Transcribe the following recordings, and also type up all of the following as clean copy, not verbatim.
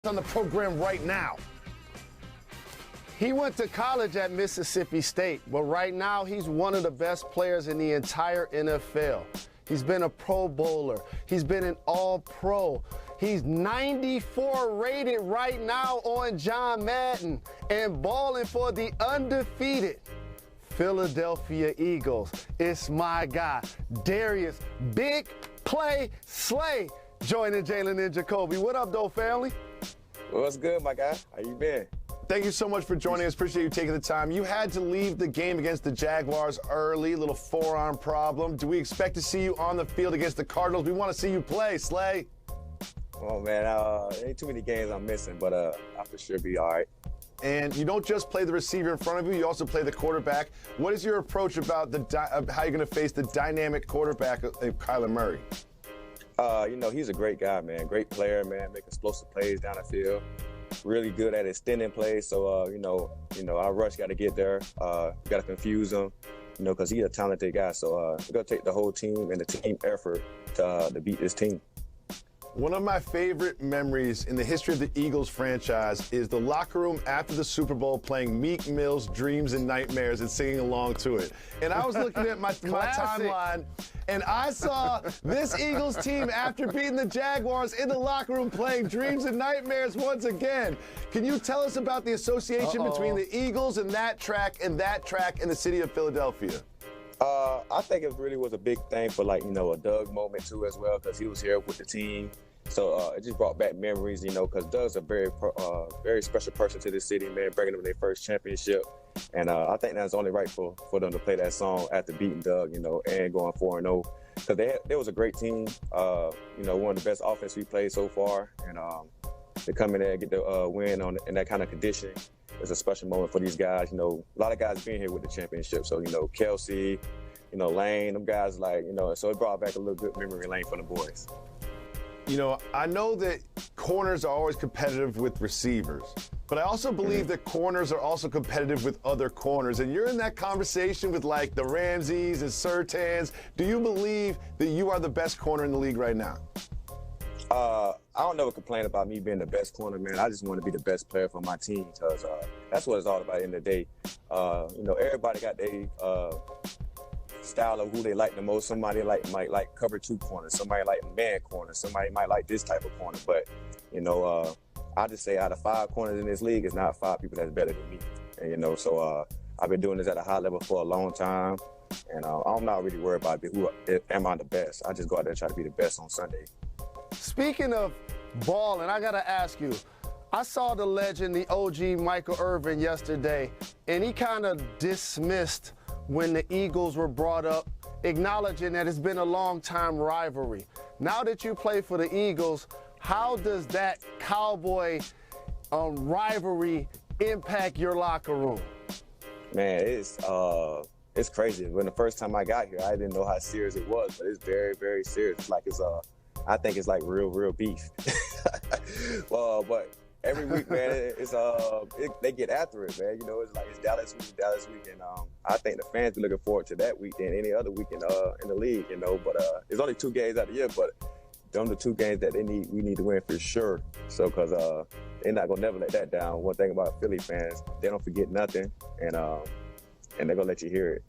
On the program right now. He went to college at Mississippi State, but right now he's one of the best players in the entire NFL. He's been a Pro Bowler. He's been an All-Pro. He's 94 rated right now on John Madden and balling for the undefeated Philadelphia Eagles. It's my guy, Darius Big Play Slay, joining Jalen and Jacoby. What up, though, family? Well, what's good, my guy? How you been? Thank you so much for joining us. Appreciate you taking the time. You had to leave the game against the Jaguars early, little forearm problem. Do we expect to see you on the field against the Cardinals? We want to see you play, Slay. Oh, man, ain't too many games I'm missing, but I for sure be all right. And you don't just play the receiver in front of you, you also play the quarterback. What is your approach about how you're going to face the dynamic quarterback of Kyler Murray? He's a great guy, man. Great player, man. Make explosive plays down the field. Really good at extending plays. So, our rush got to get there. Got to confuse him, because he's a talented guy. So, we're going to take the whole team and the team effort to beat this team. One of my favorite memories in the history of the Eagles franchise is the locker room after the Super Bowl playing Meek Mill's Dreams and Nightmares and singing along to it. And I was looking at my timeline, and I saw this Eagles team after beating the Jaguars in the locker room playing Dreams and Nightmares once again. Can you tell us about the association between the Eagles and that track in the city of Philadelphia? I think it really was a big thing for, a Doug moment, too, as well, because he was here with the team. So it just brought back memories, because Doug's a very special person to this city, man, bringing them their first championship. And I think that's only right for them to play that song after beating Doug, and going 4-0. Because they was a great team, one of the best offense we played so far. And to come in there and get the win in that kind of condition, it's a special moment for these guys. A lot of guys being here with the championship. So, Kelsey, Lane, them guys so it brought back a little good memory lane for the boys. I know that corners are always competitive with receivers, but I also believe that corners are also competitive with other corners. And you're in that conversation with the Ramseys and Surtans. Do you believe that you are the best corner in the league right now? I don't never complain about me being the best corner, man. I just want to be the best player for my team because that's what it's all about in the day. Everybody got their style of who they like the most. Somebody might like cover two corners. Somebody like man corner. Somebody might like this type of corner. But, I just say out of 5 corners in this league, it's not 5 people that's better than me. And, so I've been doing this at a high level for a long time. And I'm not really worried about am I the best. I just go out there and try to be the best on Sunday. Speaking of ball, and I got to ask you, I saw the legend, the OG Michael Irvin yesterday, and he kind of dismissed when the Eagles were brought up, acknowledging that it's been a long-time rivalry. Now that you play for the Eagles, how does that Cowboy rivalry impact your locker room? Man, it's crazy. When the first time I got here, I didn't know how serious it was, but it's very, very serious. I think it's like real beef. But every week, man, they get after it, man. It's Dallas week, and I think the fans be looking forward to that week than any other week in the league, But it's only 2 games out of the year, but them the 2 games that we need to win for sure. So, because they're not gonna never let that down. One thing about Philly fans, they don't forget nothing, and they're gonna let you hear it.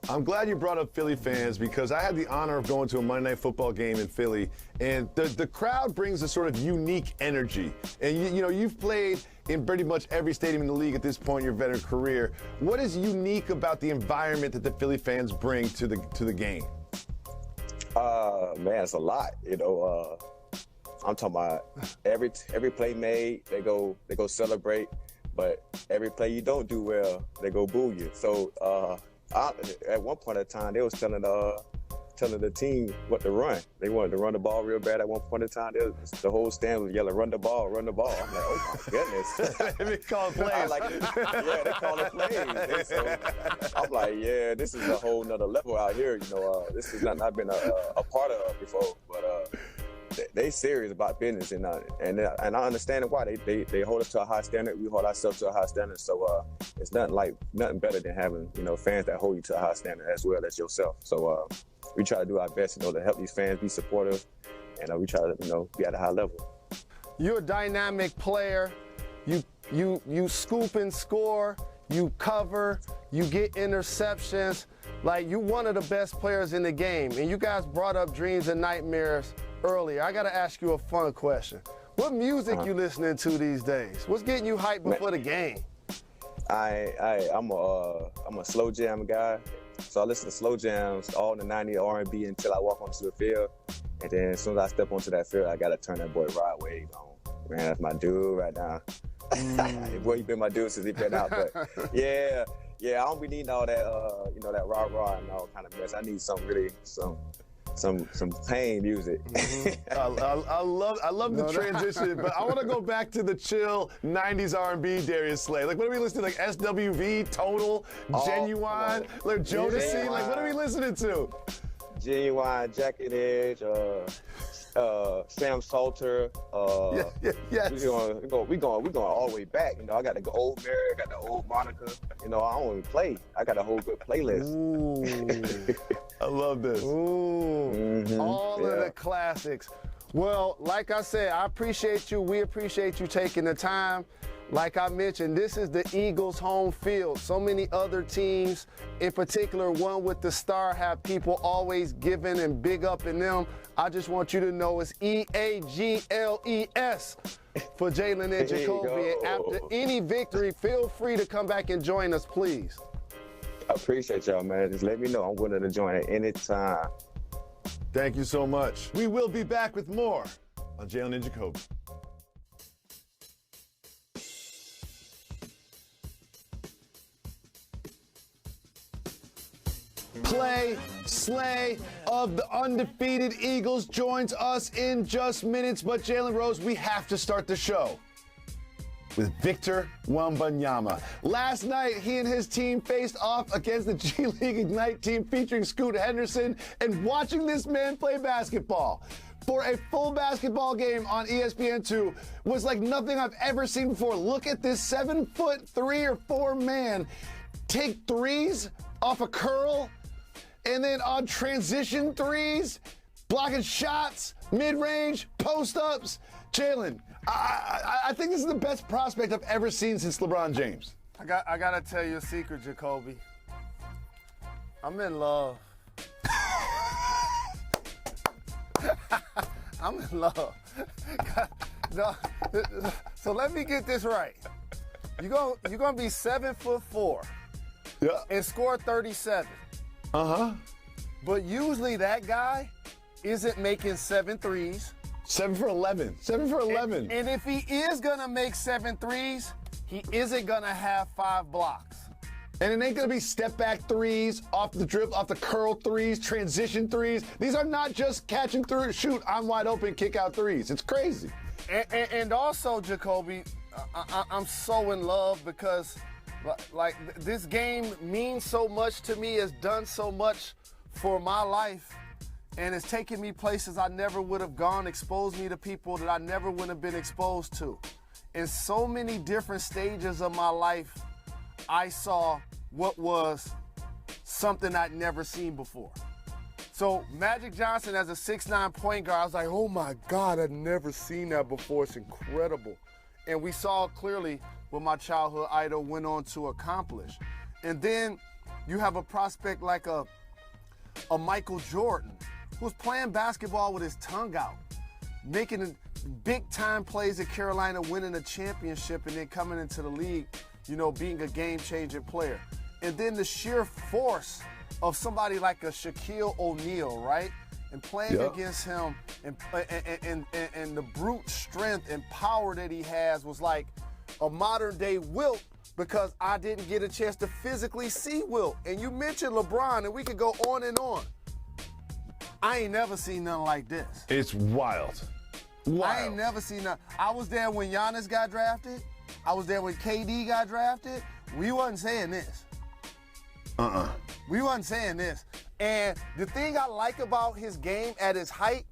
I'm glad you brought up Philly fans because I had the honor of going to a Monday Night Football game in Philly, and the crowd brings a sort of unique energy. And you've played in pretty much every stadium in the league at this point in your veteran career. What is unique about the environment that the Philly fans bring to the game? Man, it's a lot. I'm talking about every play made, they go celebrate, but every play you don't do well, they go boo you. So. At one point in time, they was telling the team what to run. They wanted to run the ball real bad. At one point in time, the whole stand was yelling, "Run the ball, run the ball." I'm like, oh my goodness. They call plays. Yeah, they call it plays. And so I'm like, yeah, this is a whole nother level out here. This is nothing I've been a part of before, but. They serious about business, and I understand why they hold us to a high standard. We hold ourselves to a high standard. So it's nothing better than having fans that hold you to a high standard as well as yourself. So we try to do our best, to help these fans be supportive, and we try to be at a high level. You're a dynamic player. You scoop and score. You cover. You get interceptions. Like, you're one of the best players in the game. And you guys brought up dreams and nightmares earlier. I got to ask you a fun question. What music you listening to these days? What's getting you hyped before the game? I'm a slow jam guy. So I listen to slow jams, all the 90s R&B until I walk onto the field. And then as soon as I step onto that field, I got to turn that boy Rod Wave on. Man, that's my dude right now. Boy, he been my dude since he been out. But yeah, I don't be needing all that, that rah-rah and all kind of mess. I need some pain music. I love the transition, but I want to go back to the chill 90s R&B Darius Slay. Like, what are we listening to? Like SWV, Total, Genuine, like Jodeci? Genuine. Like, what are we listening to? Genuine, Jacket Edge, Sam Salter. Yes. We going all the way back. I got the old Mary, I got the old Monica. I don't even play. I got a whole good playlist. Ooh, I love this. Ooh, all of the classics. Well, like I said, I appreciate you. We appreciate you taking the time. Like I mentioned, this is the Eagles' home field. So many other teams, in particular one with the star, have people always giving and big up in them. I just want you to know it's EAGLES for Jalen and Jacoby. And after any victory, feel free to come back and join us, please. I appreciate y'all, man. Just let me know. I'm willing to join at any time. Thank you so much. We will be back with more on Jalen and Jacoby. Slay of the undefeated Eagles joins us in just minutes. But Jalen Rose, we have to start the show with Victor Wembanyama. Last night, he and his team faced off against the G League Ignite team featuring Scoot Henderson. And watching this man play basketball for a full basketball game on ESPN2 was like nothing I've ever seen before. Look at this 7'3" or 4" man take threes off a curl, and then on transition threes, blocking shots, mid-range, post-ups. Jalen, I think this is the best prospect I've ever seen since LeBron James. I got to tell you a secret, Jacoby. I'm in love. I'm in love. So let me get this right. You're gonna be 7'4" and score 37. But usually that guy isn't making 7 threes. 7 for 11. 7 for 11. And if he is gonna make 7 threes, he isn't gonna have 5 blocks. And it ain't gonna be step back threes, off the dribble, off the curl threes, transition threes. These are not just catch and through, shoot, I'm wide open, kick out threes. It's crazy. And also, Jacoby, I'm so in love because like this game means so much to me, has done so much for my life, and it's taken me places I never would have gone, exposed me to people that I never would have been exposed to. In so many different stages of my life, I saw what was something I'd never seen before. So Magic Johnson as a 6'9" point guard, I was like, oh my God, I'd never seen that before. It's incredible. And we saw clearly what my childhood idol went on to accomplish. And then you have a prospect like a Michael Jordan, who's playing basketball with his tongue out, making big-time plays at Carolina, winning a championship, and then coming into the league, being a game-changing player. And then the sheer force of somebody like a Shaquille O'Neal, right? And playing against him and the brute strength and power that he has was like a modern-day Wilt, because I didn't get a chance to physically see Wilt. And you mentioned LeBron, and we could go on and on. I ain't never seen nothing like this. It's wild. I ain't never seen nothing. I was there when Giannis got drafted. I was there when KD got drafted. We wasn't saying this. We wasn't saying this. And the thing I like about his game at his height,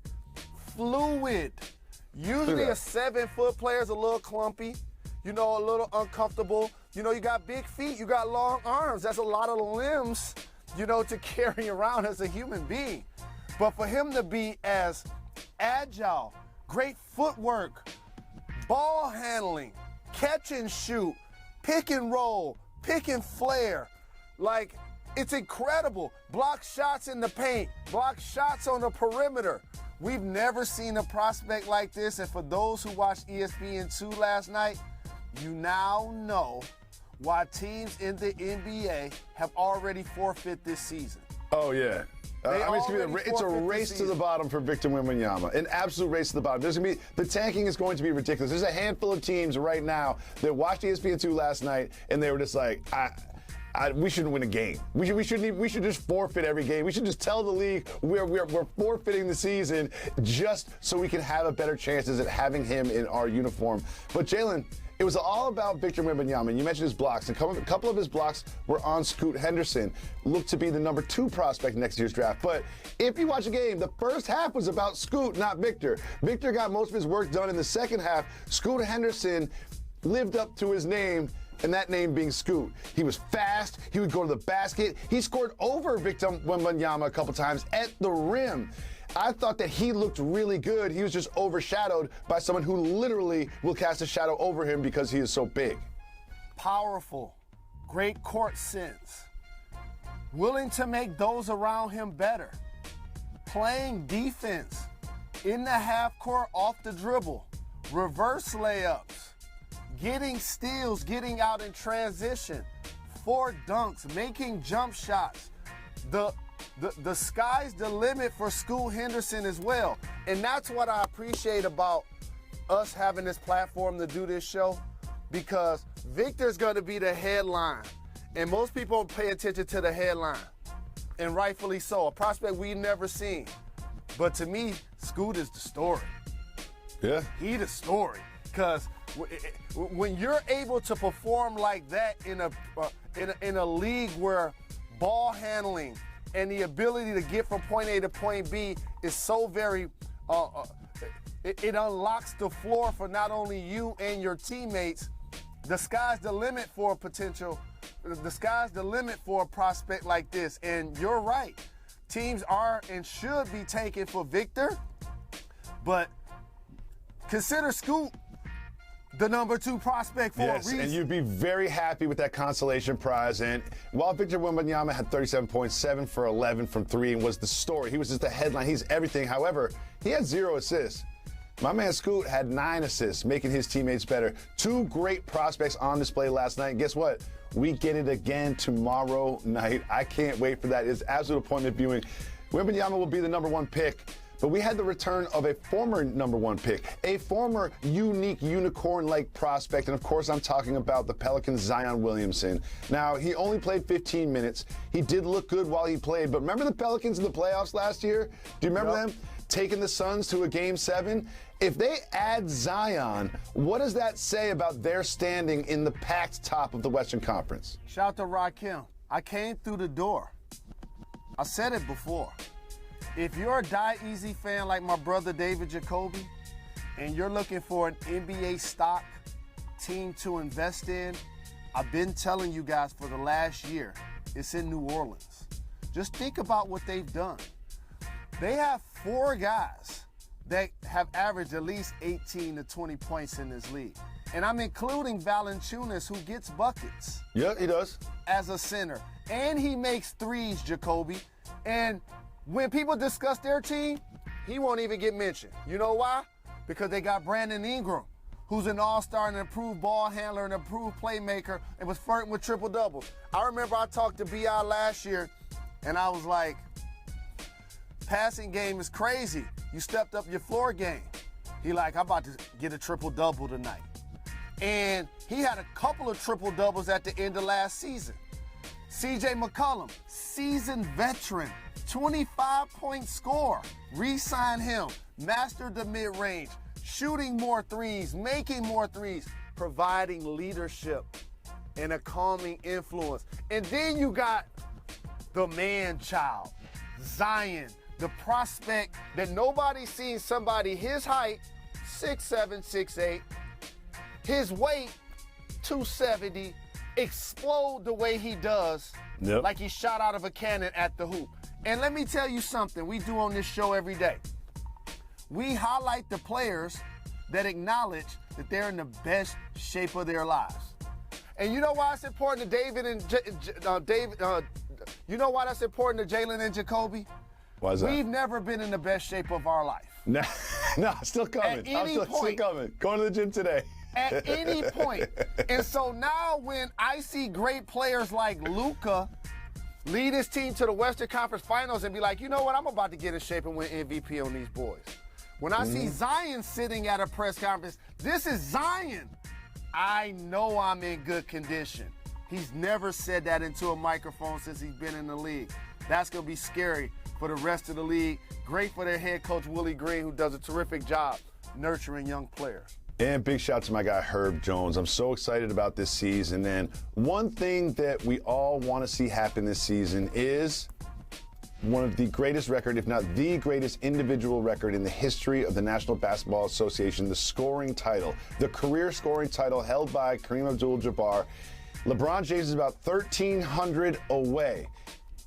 fluid. Usually a 7-foot player is a little clumpy, a little uncomfortable. You got big feet, you got long arms. That's a lot of limbs, to carry around as a human being. But for him to be as agile, great footwork, ball handling, catch and shoot, pick and roll, pick and flare. Like, it's incredible. Block shots in the paint, block shots on the perimeter. We've never seen a prospect like this, and for those who watched ESPN2 last night, you now know why teams in the NBA have already forfeit this season. Oh, yeah. I mean, it's a race to the bottom for Victor Wembanyama, an absolute race to the bottom. The tanking is going to be ridiculous. There's a handful of teams right now that watched ESPN2 last night, and they were just like, we shouldn't win a game. We should just forfeit every game. We should just tell the league we're forfeiting the season just so we can have a better chances at having him in our uniform. But Jalen, it was all about Victor Wembanyama. You mentioned his blocks. A couple of his blocks were on Scoot Henderson, looked to be the number 2 prospect next year's draft. But if you watch a game, the first half was about Scoot, not Victor. Victor got most of his work done in the second half. Scoot Henderson lived up to his name, and that name being Scoot. He was fast. He would go to the basket. He scored over Victor Wembanyama a couple times at the rim. I thought that he looked really good. He was just overshadowed by someone who literally will cast a shadow over him because he is so big. Powerful, great court sense, willing to make those around him better, playing defense in the half court off the dribble, reverse layups, getting steals, getting out in transition, 4 dunks, making jump shots. The sky's the limit for Scoot Henderson as well. And that's what I appreciate about us having this platform to do this show, because Victor's going to be the headline. And most people don't pay attention to the headline, and rightfully so. A prospect we've never seen. But to me, Scoot is the story. Yeah. He the story. Because when you're able to perform like that in a league where ball handling and the ability to get from point A to point B is so very, it unlocks the floor for not only you and your teammates. The sky's the limit for a potential, the sky's the limit for a prospect like this. And you're right. Teams are and should be tanking for Victor, but consider Scoot the number 2 prospect for a reason. And you'd be very happy with that consolation prize. And while Victor Wembanyama had 37.7 for 11 from 3 and was the story, he was just the headline, he's everything. However, he had 0 assists. My man Scoot had 9 assists, making his teammates better. 2 great prospects on display last night. And guess what? We get it again tomorrow night. I can't wait for that. It's absolute appointment viewing. Wembanyama will be the number 1 pick. But we had the return of a former number 1 pick, a former unique unicorn-like prospect, and of course I'm talking about the Pelicans' Zion Williamson. Now, he only played 15 minutes. He did look good while he played, but remember the Pelicans in the playoffs last year? Do you remember them taking the Suns to a Game 7? If they add Zion, what does that say about their standing in the packed top of the Western Conference? Shout out to Rakim. I came through the door. I said it before. If you're a Die Easy fan like my brother David Jacoby, and you're looking for an NBA stock team to invest in, I've been telling you guys for the last year, it's in New Orleans. Just think about what they've done. They have 4 guys that have averaged at least 18 to 20 points in this league. And I'm including Valanciunas, who gets buckets. Yeah, he does. As a center. And he makes threes, Jacoby. And when people discuss their team, he won't even get mentioned. You know why? Because they got Brandon Ingram, who's an all-star and an improved ball handler and improved playmaker and was flirting with triple-doubles. I remember I talked to B.I. last year, and I was like, passing game is crazy. You stepped up your floor game. He like, I'm about to get a triple-double tonight. And he had a couple of triple-doubles at the end of last season. C.J. McCollum, seasoned veteran, 25-point scorer. Re-sign him, mastered the mid-range, shooting more threes, making more threes, providing leadership and a calming influence. And then you got the man-child, Zion, the prospect that nobody's seen somebody his height, 6'7", 6'8", his weight, 270, explode the way he does, like he shot out of a cannon at the hoop. And let me tell you something we do on this show every day. We highlight the players that acknowledge that they're in the best shape of their lives. And you know why it's important to David and you know why that's important to Jalen and Jacoby? Why is that? We've never been in the best shape of our life. No, still coming. At any Still point. coming. Going to the gym today. At any point. And so now when I see great players like Luka lead his team to the Western Conference Finals and be like, you know what, I'm about to get in shape and win MVP on these boys. When I see Zion sitting at a press conference, this is Zion. I know I'm in good condition. He's never said that into a microphone since he's been in the league. That's going to be scary for the rest of the league. Great for their head coach, Willie Green, who does a terrific job nurturing young players. And big shout out to my guy, Herb Jones. I'm so excited about this season. And one thing that we all want to see happen this season is one of the greatest record, if not the greatest individual record in the history of the National Basketball Association, the scoring title, the career scoring title held by Kareem Abdul-Jabbar. LeBron James is about 1,300 away.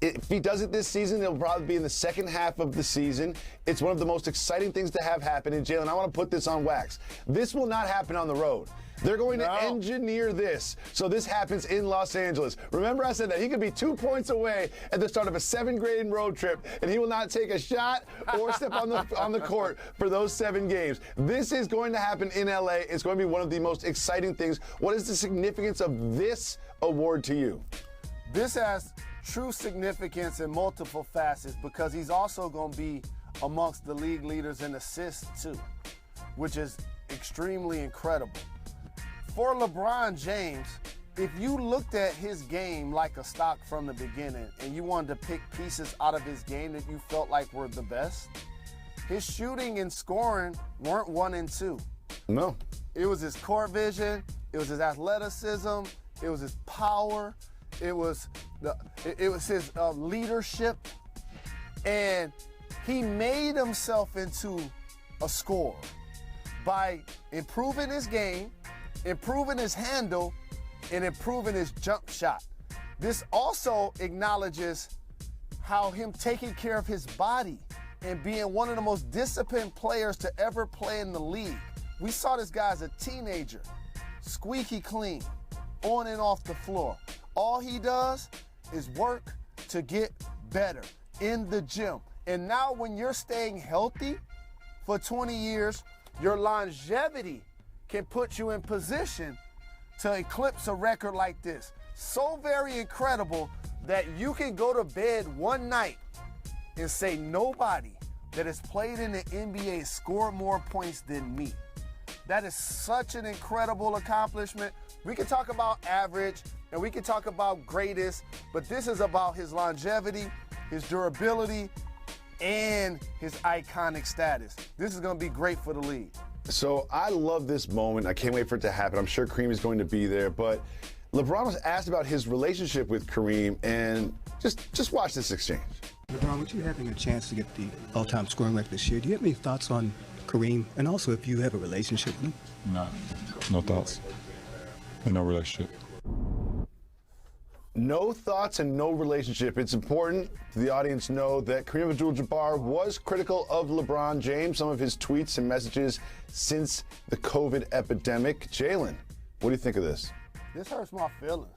If he does it this season, it'll probably be in the second half of the season. It's one of the most exciting things to have happen. And Jalen, I want to put this on wax. This will not happen on the road. They're going to engineer this so this happens in Los Angeles. Remember I said that he could be 2 points away at the start of a 7th grade road trip, and he will not take a shot or step on the court for those 7 games. This is going to happen in LA. It's going to be one of the most exciting things. What is the significance of this award to you? This has true significance in multiple facets because he's also going to be amongst the league leaders in assists too, which is extremely incredible. For LeBron James, if you looked at his game like a stock from the beginning and you wanted to pick pieces out of his game that you felt like were the best, his shooting and scoring weren't 1 and 2. No. It was his court vision, it was his athleticism, it was his power, it was his leadership, and he made himself into a scorer by improving his game, improving his handle, and improving his jump shot. This also acknowledges how him taking care of his body and being one of the most disciplined players to ever play in the league. We saw this guy as a teenager, squeaky clean, on and off the floor. All he does is work to get better in the gym. And now when you're staying healthy for 20 years, your longevity can put you in position to eclipse a record like this. So very incredible that you can go to bed one night and say nobody that has played in the NBA scored more points than me. That is such an incredible accomplishment. We can talk about average and we can talk about greatest, but this is about his longevity, his durability, and his iconic status. This is going to be great for the league. So I love this moment. I can't wait for it to happen. I'm sure Kareem is going to be there, but LeBron was asked about his relationship with Kareem, and just watch this exchange. LeBron, with you having a chance to get the all-time scoring record this year, do you have any thoughts on Kareem, and also if you have a relationship with him? No thoughts and no relationship. No thoughts and no relationship. It's important to the audience know that Kareem Abdul-Jabbar was critical of LeBron James, some of his tweets and messages since the COVID epidemic. Jalen, what do you think of this? This hurts my feelings.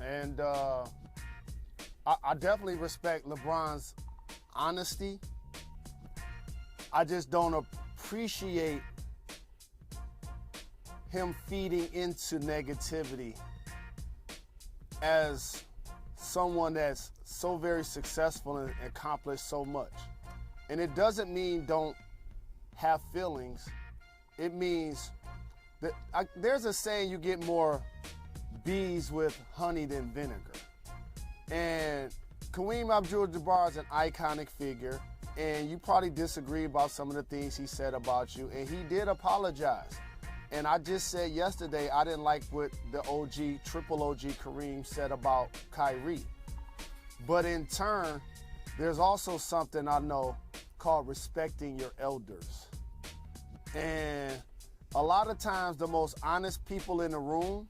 And I definitely respect LeBron's honesty. I just don't appreciate him feeding into negativity as someone that's so very successful and accomplished so much. And it doesn't mean don't have feelings. It means that there's a saying, you get more bees with honey than vinegar. And Kareem Abdul-Jabbar is an iconic figure, and you probably disagree about some of the things he said about you, and he did apologize. And I just said yesterday I didn't like what the OG, triple OG Kareem said about Kyrie. But in turn, there's also something I know called respecting your elders. And a lot of times the most honest people in the room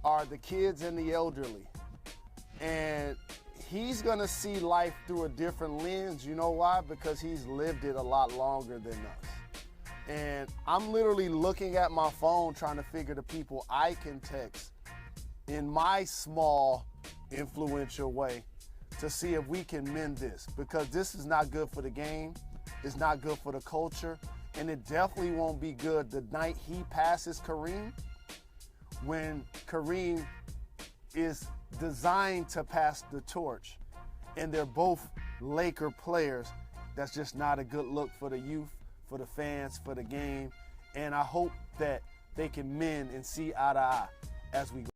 are the kids and the elderly. And he's gonna see life through a different lens. You know why? Because he's lived it a lot longer than us. And I'm literally looking at my phone trying to figure the people I can text in my small, influential way to see if we can mend this, because this is not good for the game. It's not good for the culture. And it definitely won't be good the night he passes Kareem, when Kareem is designed to pass the torch. And they're both Laker players. That's just not a good look for the youth, for the fans, for the game. And I hope that they can mend and see eye to eye as we go.